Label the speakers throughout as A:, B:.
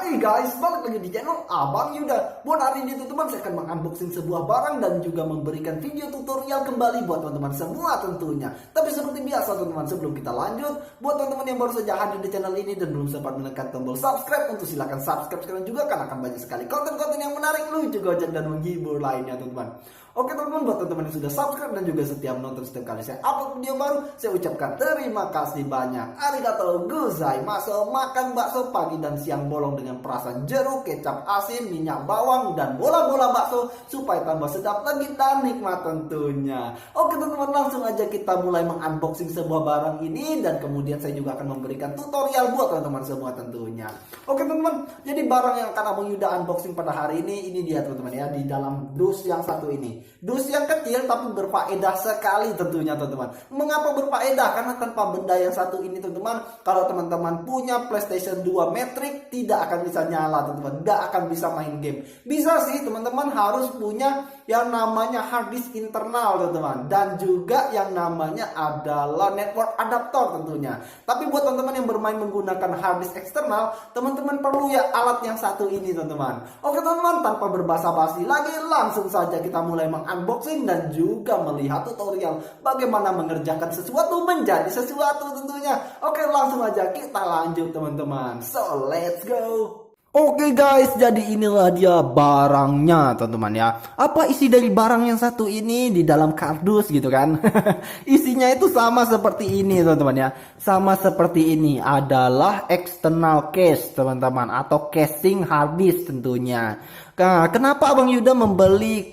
A: Hai guys, balik lagi di channel Abang Yuda. Buat hari ini teman-teman saya akan mengunboxing sebuah barang dan juga memberikan video tutorial kembali buat teman-teman semua tentunya. Tapi seperti biasa teman-teman, sebelum kita lanjut, buat teman-teman yang baru saja hadir di channel ini dan belum sempat menekan tombol subscribe, untuk silahkan subscribe sekarang juga, karena akan banyak sekali konten-konten yang menarik, lucu, gocek, dan menghibur lainnya teman-teman. Oke teman-teman, buat teman-teman yang sudah subscribe dan juga setia menonton setiap kali saya upload video baru, saya ucapkan terima kasih banyak. Arigatou gozaimasu. Makan bakso pagi dan siang bolong dengan perasan jeruk, kecap asin, minyak bawang, dan bola-bola bakso supaya tambah sedap lagi dan nikmat tentunya. Oke teman-teman, langsung aja kita mulai mengunboxing sebuah barang ini, dan kemudian saya juga akan memberikan tutorial buat teman-teman semua tentunya. Oke teman-teman, jadi barang yang akan Abang Yuda unboxing pada hari ini dia teman-teman ya, di dalam dus yang satu ini. Dus yang kecil tapi berfaedah sekali tentunya teman-teman. Mengapa berfaedah? Karena tanpa benda yang satu ini teman-teman, kalau teman-teman punya PlayStation 2 Matrix tidak akan bisa nyala teman-teman, tidak akan bisa main game. Bisa sih teman-teman, harus punya yang namanya hard disk internal teman-teman, dan juga yang namanya adalah network adapter tentunya. Tapi buat teman-teman yang bermain menggunakan hard disk eksternal, teman-teman perlu ya alat yang satu ini teman-teman. Oke teman-teman, tanpa berbasa-basi lagi, langsung saja kita mulai mengunboxing dan juga melihat tutorial bagaimana mengerjakan sesuatu menjadi sesuatu tentunya. Oke, langsung aja kita lanjut teman-teman. So let's go. Oke guys, jadi inilah dia barangnya teman-teman ya. Apa isi dari barang yang satu ini di dalam kardus gitu kan? Isinya itu sama seperti ini teman-teman ya. Sama seperti ini, adalah external case teman-teman, atau casing hard disk tentunya. Nah, kenapa Abang Yuda membeli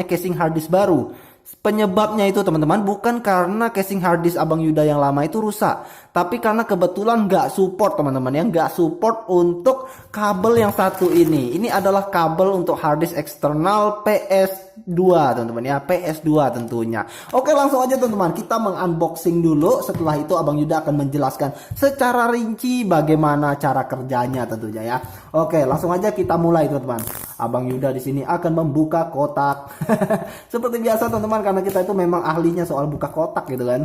A: casing hard disk baru? Penyebabnya itu teman-teman bukan karena casing hard disk Abang Yuda yang lama itu rusak, tapi karena kebetulan nggak support teman-teman ya, nggak support untuk kabel yang satu ini. Ini adalah kabel untuk hard disk eksternal PS2 teman-teman ya, PS2 tentunya. Oke, langsung aja teman-teman, kita mengunboxing dulu. Setelah itu Abang Yuda akan menjelaskan secara rinci bagaimana cara kerjanya tentunya ya. Oke, langsung aja kita mulai teman-teman. Abang Yuda di sini akan membuka kotak. Seperti biasa teman-teman, karena kita itu memang ahlinya soal buka kotak gitu kan.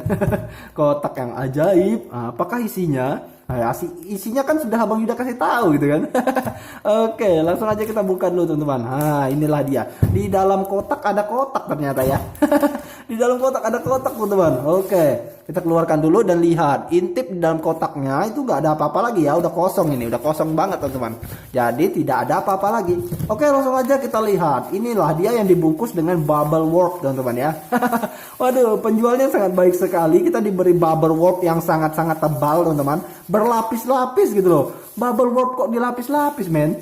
A: Kotak yang ajaib. Apakah isinya? Nah, isinya kan sudah Abang Yuda kasih tahu gitu kan. Oke, langsung aja kita buka dulu teman-teman. Nah, inilah dia. Di dalam kotak ada kotak ternyata ya. Di dalam kotak ada kotak teman-teman. Oke, kita keluarkan dulu dan lihat. Intip di dalam kotaknya itu nggak ada apa-apa lagi ya. Udah kosong ini, udah kosong banget teman-teman. Jadi tidak ada apa-apa lagi. Oke, langsung aja kita lihat. Inilah dia yang dibungkus dengan bubble wrap teman-teman ya. Waduh, penjualnya sangat baik sekali. Kita diberi bubble wrap yang sangat-sangat tebal teman-teman, berlapis-lapis gitu loh. Bubble wrap kok dilapis-lapis men.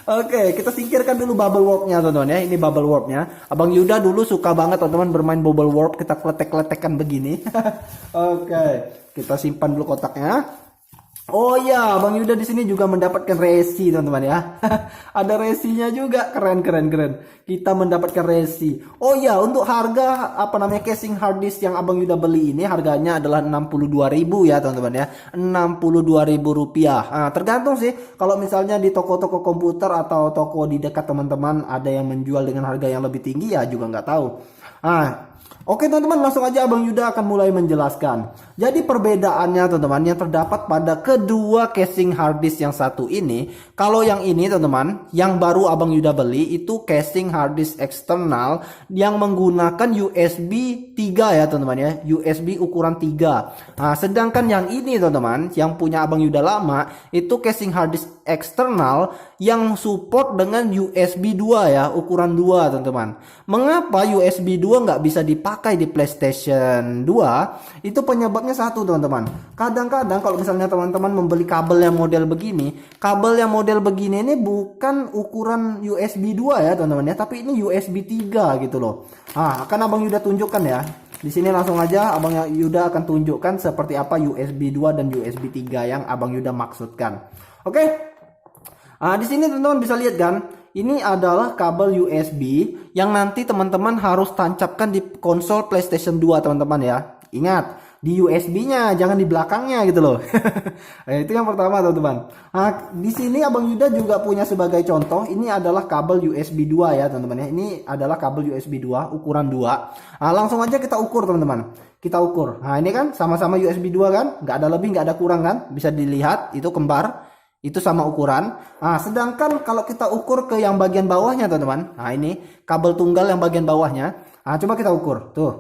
A: Oke, kita singkirkan dulu bubble wrap-nya teman-teman ya. Ini bubble wrap-nya. Abang Yuda dulu suka banget teman-teman bermain bubble wrap. Kita kletek-kletekkan begini. Oke, kita simpan dulu kotaknya. Oh ya, Bang Yuda di sini juga mendapatkan resi teman-teman ya. Ada resinya juga, keren. Kita mendapatkan resi. Oh ya, untuk harga casing hard disk yang Abang Yuda beli ini harganya adalah 62.000 ya teman-teman ya. 62.000 rupiah. Nah, tergantung sih, kalau misalnya di toko-toko komputer atau toko di dekat teman-teman ada yang menjual dengan harga yang lebih tinggi ya, juga nggak tahu. Oke teman-teman, langsung aja Abang Yuda akan mulai menjelaskan. Jadi perbedaannya teman-teman yang terdapat pada kedua casing hard disk yang satu ini. Kalau yang ini teman-teman, yang baru Abang Yuda beli itu casing hard disk eksternal yang menggunakan USB 3 ya teman-teman ya. USB ukuran 3. Nah, sedangkan yang ini teman-teman, yang punya Abang Yuda lama, itu casing hard disk eksternal yang support dengan USB 2 ya, ukuran 2 teman-teman. Mengapa USB 2 nggak bisa dipakai di PlayStation 2? Itu penyebabnya satu teman-teman. Kadang-kadang kalau misalnya teman-teman membeli kabel yang model begini, ini bukan ukuran USB 2 ya teman-teman ya, tapi ini USB 3 gitu loh. Akan Abang Yuda tunjukkan ya. Di sini langsung aja Abang Yuda akan tunjukkan seperti apa USB 2 dan USB 3 yang Abang Yuda maksudkan. Oke. Di sini teman-teman bisa lihat kan, ini adalah kabel USB yang nanti teman-teman harus tancapkan di konsol PlayStation 2 teman-teman ya. Ingat, di USB-nya, jangan di belakangnya gitu loh. Itu yang pertama teman-teman. Di sini Abang Yuda juga punya sebagai contoh, ini adalah kabel USB 2 ya teman-teman ya. Ini adalah kabel USB 2 ukuran 2. Langsung aja kita ukur teman-teman. Kita ukur. Ini kan sama-sama USB 2 kan, nggak ada lebih, nggak ada kurang kan, bisa dilihat itu kembar. Itu sama ukuran. Nah, sedangkan kalau kita ukur ke yang bagian bawahnya teman-teman. Nah, ini kabel tunggal yang bagian bawahnya. Nah, coba kita ukur. Tuh.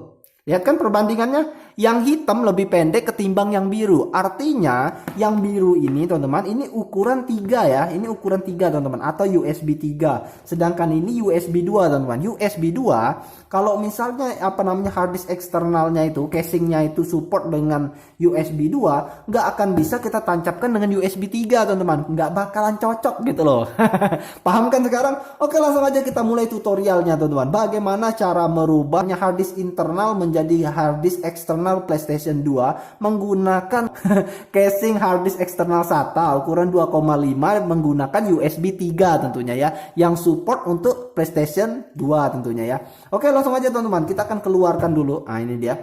A: Lihat kan perbandingannya, yang hitam lebih pendek ketimbang yang biru. Artinya yang biru ini teman-teman, ini ukuran 3 ya. Ini ukuran 3 teman-teman, atau USB 3. Sedangkan ini USB 2 teman-teman. USB 2 kalau misalnya apa namanya hard disk eksternalnya itu, casingnya itu support dengan USB 2, nggak akan bisa kita tancapkan dengan USB 3 teman-teman. Nggak bakalan cocok gitu loh. Paham kan sekarang? Oke, langsung aja kita mulai tutorialnya teman-teman. Bagaimana cara merubahnya hard disk internal menjadi hard disk eksternal PlayStation 2 menggunakan casing hard disk eksternal SATA ukuran 2,5 menggunakan USB 3 tentunya ya, yang support untuk PlayStation 2 tentunya ya. Oke, langsung aja teman-teman, kita akan keluarkan dulu. Nah, ini dia.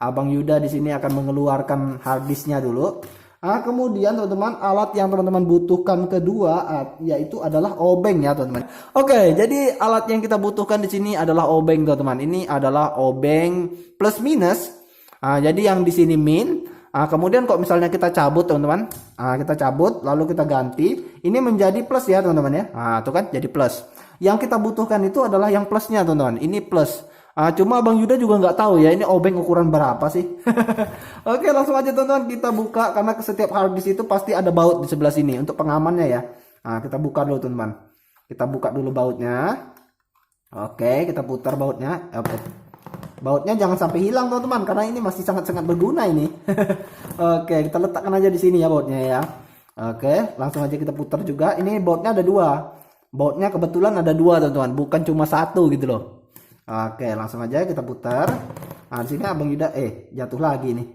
A: Abang Yuda di sini akan mengeluarkan hard disknya dulu. Nah, kemudian teman-teman, alat yang teman-teman butuhkan kedua yaitu adalah obeng ya teman-teman. Oke, jadi alat yang kita butuhkan di sini adalah obeng teman-teman. Ini adalah obeng plus minus. Nah, jadi yang di sini min. Nah, kemudian kok misalnya kita cabut teman-teman. Nah, kita cabut lalu kita ganti. Ini menjadi plus ya teman-teman ya. Nah, itu kan jadi plus. Yang kita butuhkan itu adalah yang plusnya teman-teman. Ini plus. Cuma Bang Yuda juga nggak tahu ya ini obeng ukuran berapa sih. Oke, langsung aja teman-teman kita buka, karena ke setiap hard disk itu pasti ada baut di sebelah sini untuk pengamannya ya. Nah, kita buka dulu teman-teman. Kita buka dulu bautnya. Oke, kita putar bautnya. Bautnya jangan sampai hilang teman-teman, karena ini masih sangat-sangat berguna ini. Oke, kita letakkan aja di sini ya bautnya ya. Oke, langsung aja kita putar juga. Ini bautnya ada 2. Bautnya kebetulan ada 2 teman-teman, bukan cuma 1 gitu loh. Oke, langsung aja kita putar. Nah, di sini Abang Yuda jatuh lagi nih.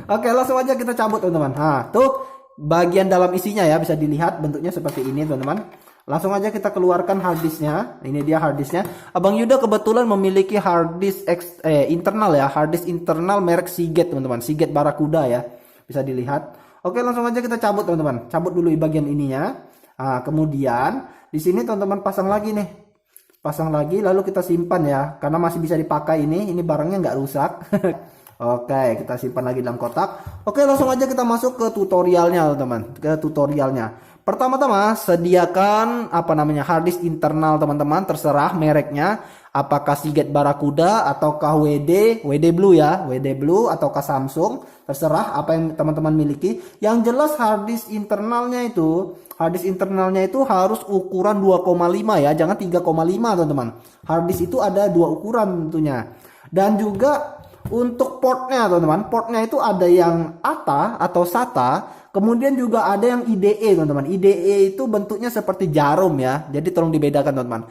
A: Oke, langsung aja kita cabut teman-teman. Nah, tuh bagian dalam isinya ya, bisa dilihat bentuknya seperti ini teman-teman. Langsung aja kita keluarkan hard disknya. Ini dia hard disknya. Abang Yuda kebetulan memiliki hard disk internal ya, hard disk internal merek Seagate teman-teman, Seagate Barakuda ya. Bisa dilihat. Oke, langsung aja kita cabut teman-teman. Cabut dulu bagian ininya. Nah, kemudian di sini teman-teman pasang lagi nih. Pasang lagi lalu kita simpan ya, karena masih bisa dipakai ini barangnya nggak rusak. Oke, kita simpan lagi dalam kotak. Oke, langsung aja kita masuk ke tutorialnya teman-teman, ke tutorialnya. Pertama-tama sediakan apa namanya hard disk internal teman-teman, terserah mereknya, apakah Seagate Barakuda ataukah WD Blue ya, WD Blue ataukah Samsung, terserah apa yang teman-teman miliki. Yang jelas hard disk internalnya itu harus ukuran 2,5 ya, jangan 3,5 teman-teman. Hard disk itu ada 2 ukuran tentunya. Dan juga untuk portnya teman-teman, portnya itu ada yang ATA atau SATA, kemudian juga ada yang IDE teman-teman. IDE itu bentuknya seperti jarum ya, jadi tolong dibedakan teman-teman.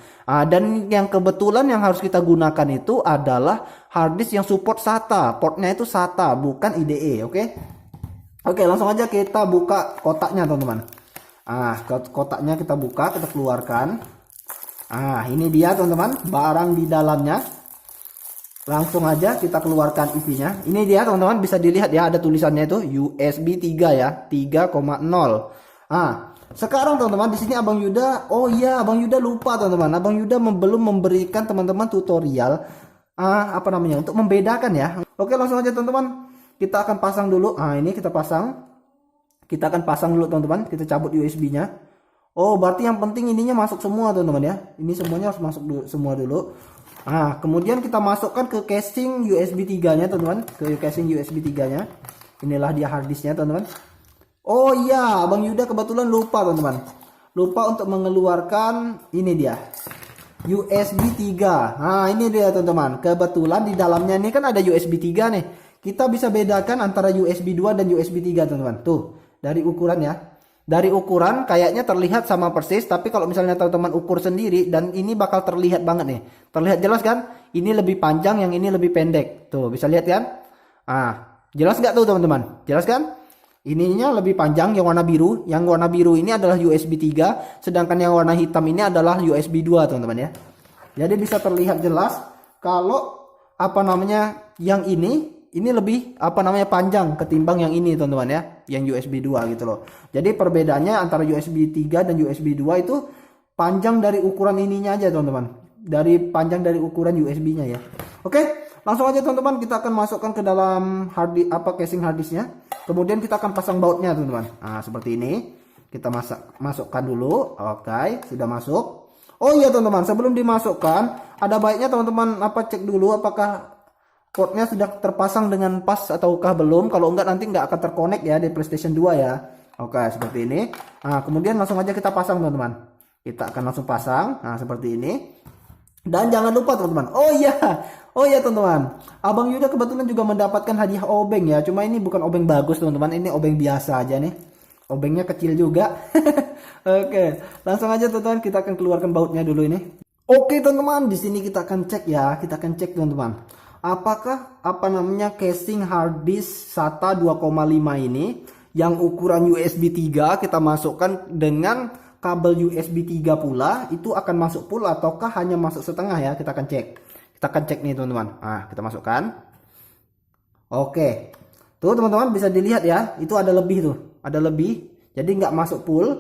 A: Dan yang kebetulan yang harus kita gunakan itu adalah hard disk yang support SATA, portnya itu SATA bukan IDE. Oke, langsung aja kita buka kotaknya teman-teman. Kotaknya kita buka, kita keluarkan. Ini dia teman-teman, barang di dalamnya. Langsung aja kita keluarkan isinya. Ini dia teman-teman, bisa dilihat ya, ada tulisannya itu USB 3 ya, 3,0. Sekarang teman-teman di sini Abang Yuda, Abang Yuda lupa teman-teman. Abang Yuda belum memberikan teman-teman tutorial untuk membedakan ya. Oke, langsung aja teman-teman. Kita akan pasang dulu. Ini kita pasang. Kita akan pasang dulu teman-teman. Kita cabut USB-nya. Berarti yang penting ininya masuk semua teman-teman ya. Ini semuanya harus masuk semua dulu. Kemudian kita masukkan ke casing USB 3-nya teman-teman, ke casing USB 3-nya. Inilah dia hard disknya teman-teman. Abang Yuda kebetulan lupa teman-teman. Lupa untuk mengeluarkan ini dia. USB 3. Ini dia teman-teman. Kebetulan di dalamnya ini kan ada USB 3 nih. Kita bisa bedakan antara USB 2 dan USB 3 teman-teman. Tuh, dari ukuran ya. Dari ukuran kayaknya terlihat sama persis, tapi kalau misalnya teman-teman ukur sendiri, dan ini bakal terlihat banget nih. Terlihat jelas kan? Ini lebih panjang, yang ini lebih pendek. Tuh, bisa lihat kan? Jelas nggak tuh teman-teman? Jelas kan? Ininya lebih panjang yang warna biru. Yang warna biru ini adalah USB 3, sedangkan yang warna hitam ini adalah USB 2 teman-teman ya. Jadi bisa terlihat jelas kalau yang ini lebih panjang ketimbang yang ini teman-teman ya, yang USB 2 gitu loh. Jadi perbedaannya antara USB 3 dan USB 2 itu panjang dari ukuran ininya aja teman-teman, panjang dari ukuran USB-nya ya. Oke, langsung aja teman-teman, kita akan masukkan ke dalam casing hard disknya. Kemudian kita akan pasang bautnya teman-teman. Seperti ini. Kita masukkan dulu. Oke, sudah masuk. Oh iya teman-teman, sebelum dimasukkan ada baiknya teman-teman cek dulu apakah portnya sudah terpasang dengan pas ataukah belum. Kalau enggak nanti enggak akan terkonek ya di PlayStation 2 ya. Oke, seperti ini. Nah, kemudian langsung aja kita pasang teman-teman. Kita akan langsung pasang. Nah, seperti ini. Dan jangan lupa teman-teman. Oh iya teman-teman. Abang Yuda kebetulan juga mendapatkan hadiah obeng ya. Cuma ini bukan obeng bagus teman-teman. Ini obeng biasa aja nih. Obengnya kecil juga. Oke, langsung aja teman-teman, kita akan keluarkan bautnya dulu ini. Oke teman-teman, di sini kita akan cek ya. Kita akan cek teman-teman. Apakah casing hard disk SATA 2,5 ini yang ukuran USB 3 kita masukkan dengan kabel USB 3 pula, itu akan masuk full ataukah hanya masuk setengah ya. Kita akan cek. Kita akan cek nih teman-teman. Nah, kita masukkan. Oke. Tuh teman-teman bisa dilihat ya, itu ada lebih tuh. Ada lebih, jadi nggak masuk full.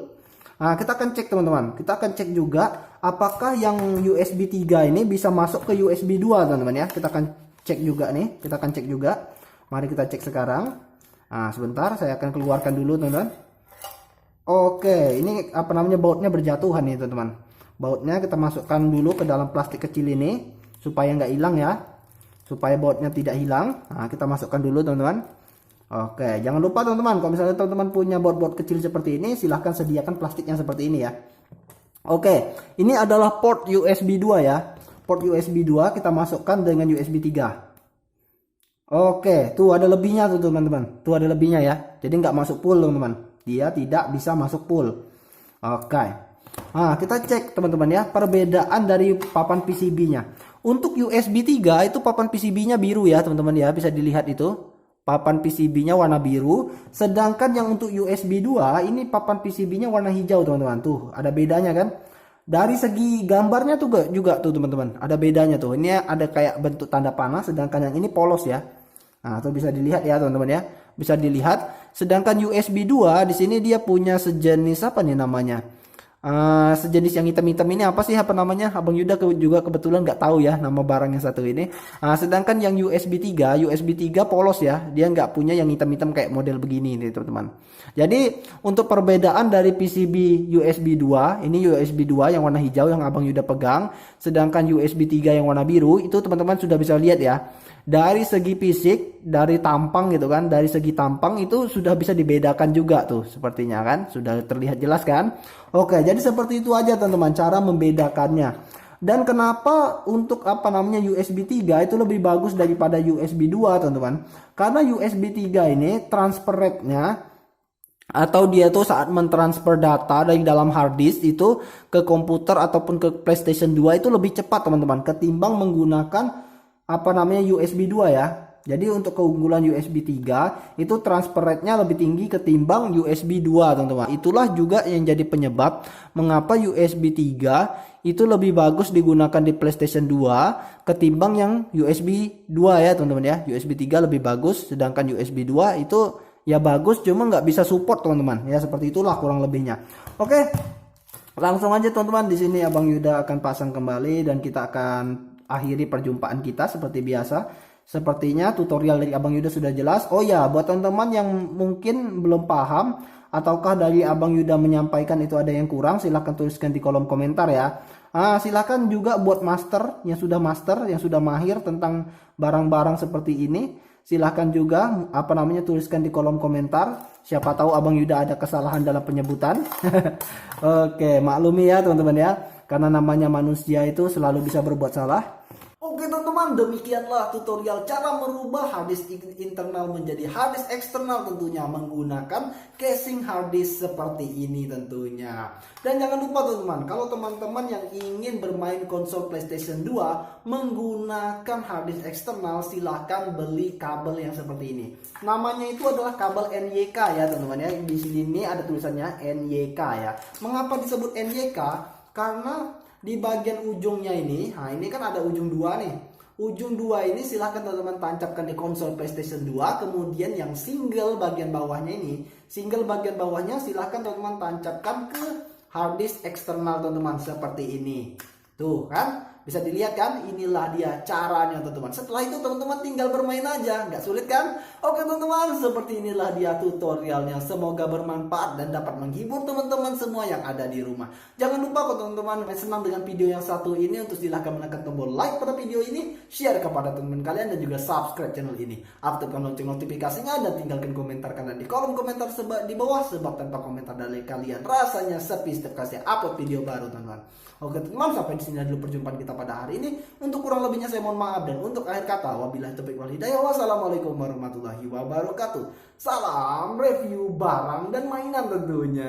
A: Nah, kita akan cek teman-teman. Kita akan cek juga apakah yang USB 3 ini bisa masuk ke USB 2 teman-teman ya. Kita akan cek juga nih. Kita akan cek juga. Mari kita cek sekarang. Nah, sebentar saya akan keluarkan dulu teman-teman. Oke, ini bautnya berjatuhan nih teman-teman. Bautnya kita masukkan dulu ke dalam plastik kecil ini supaya nggak hilang ya. Supaya bautnya tidak hilang. Nah, kita masukkan dulu teman-teman. Oke, jangan lupa teman-teman, kalau misalnya teman-teman punya baut-baut kecil seperti ini, silahkan sediakan plastiknya seperti ini ya. Oke, ini adalah port USB 2 ya. Port USB 2 kita masukkan dengan USB 3. Oke, tuh ada lebihnya tuh teman-teman. Tuh ada lebihnya ya. Jadi nggak masuk full teman-teman. Dia tidak bisa masuk full. Oke. Nah, kita cek teman-teman ya perbedaan dari papan PCB-nya. Untuk USB 3 itu papan PCB-nya biru ya teman-teman ya, bisa dilihat itu. Papan PCB-nya warna biru, sedangkan yang untuk USB 2 ini papan PCB-nya warna hijau teman-teman. Tuh, ada bedanya kan? Dari segi gambarnya tuh juga tuh teman-teman, ada bedanya tuh. Ini ada kayak bentuk tanda panah, sedangkan yang ini polos ya. Nah, tuh bisa dilihat ya teman-teman ya. Bisa dilihat. Sedangkan USB 2 di sini dia punya sejenis apa nih namanya? Sejenis yang hitam-hitam ini apa sih namanya? Abang Yuda juga kebetulan nggak tahu ya nama barang yang satu ini. Sedangkan yang USB 3 polos ya, dia nggak punya yang hitam-hitam kayak model begini nih teman-teman. Jadi untuk perbedaan dari PCB USB 2, ini USB 2 yang warna hijau yang Abang Yuda pegang, sedangkan USB 3 yang warna biru itu teman-teman sudah bisa lihat ya. Dari segi fisik, dari tampang gitu kan, dari segi tampang itu sudah bisa dibedakan juga tuh sepertinya kan, sudah terlihat jelas kan. Oke, jadi seperti itu aja teman-teman cara membedakannya. Dan kenapa untuk USB 3 itu lebih bagus daripada USB 2 teman-teman? Karena USB 3 ini transfer rate-nya atau dia tuh saat mentransfer data dari dalam hard disk itu ke komputer ataupun ke PlayStation 2 itu lebih cepat teman-teman ketimbang menggunakan USB 2 ya. Jadi untuk keunggulan USB 3 itu transfer rate-nya lebih tinggi ketimbang USB 2 teman-teman. Itulah juga yang jadi penyebab mengapa USB 3 itu lebih bagus digunakan di PlayStation 2 ketimbang yang USB 2 ya teman-teman ya. USB 3 lebih bagus, sedangkan USB 2 itu ya bagus cuma nggak bisa support teman-teman. Ya seperti itulah kurang lebihnya. Oke. Langsung aja teman-teman, di sini Abang Yuda akan pasang kembali dan kita akan akhiri perjumpaan kita seperti biasa. Sepertinya tutorial dari Abang Yuda sudah jelas. Oh ya, buat teman-teman yang mungkin belum paham ataukah dari Abang Yuda menyampaikan itu ada yang kurang, silahkan tuliskan di kolom komentar ya. Silahkan juga buat master, yang sudah mahir tentang barang-barang seperti ini, silahkan juga tuliskan di kolom komentar. Siapa tahu Abang Yuda ada kesalahan dalam penyebutan. Oke, maklumi ya teman-teman ya, karena namanya manusia itu selalu bisa berbuat salah. Oke teman-teman, demikianlah tutorial cara merubah harddisk internal menjadi harddisk eksternal tentunya menggunakan casing harddisk seperti ini tentunya. Dan jangan lupa teman-teman, kalau teman-teman yang ingin bermain konsol PlayStation 2 menggunakan harddisk eksternal, silahkan beli kabel yang seperti ini. Namanya itu adalah kabel NYK ya teman-teman ya. Di sini ada tulisannya NYK ya. Mengapa disebut NYK? Karena di bagian ujungnya ini, ini kan ada ujung 2 nih. Ujung 2 ini silahkan teman-teman tancapkan di konsol PlayStation 2. Kemudian yang single bagian bawahnya ini, silahkan teman-teman tancapkan ke harddisk eksternal teman-teman seperti ini. Tuh kan. bisa dilihat kan, inilah dia caranya teman-teman. Setelah itu teman-teman tinggal bermain aja, nggak sulit kan? Oke teman-teman, seperti inilah dia tutorialnya. Semoga bermanfaat dan dapat menghibur teman-teman semua yang ada di rumah. Jangan lupa kok teman-teman, senang dengan video yang satu ini, untuk silahkan menekan tombol like pada video ini, share kepada teman-teman kalian, dan juga subscribe channel ini. Aktifkan lonceng notifikasinya dan tinggalkan komentar kalian di kolom komentar di bawah, sebab tanpa komentar dari kalian rasanya sepi setiap kali saya upload video baru teman-teman. Oke teman-teman, sampai di sini dulu perjumpaan kita pada hari ini. Untuk kurang lebihnya saya mohon maaf, dan untuk akhir kata wabillahi taufiq wal hidayah. Wassalamualaikum warahmatullahi wabarakatuh. Salam review barang dan mainan tentunya.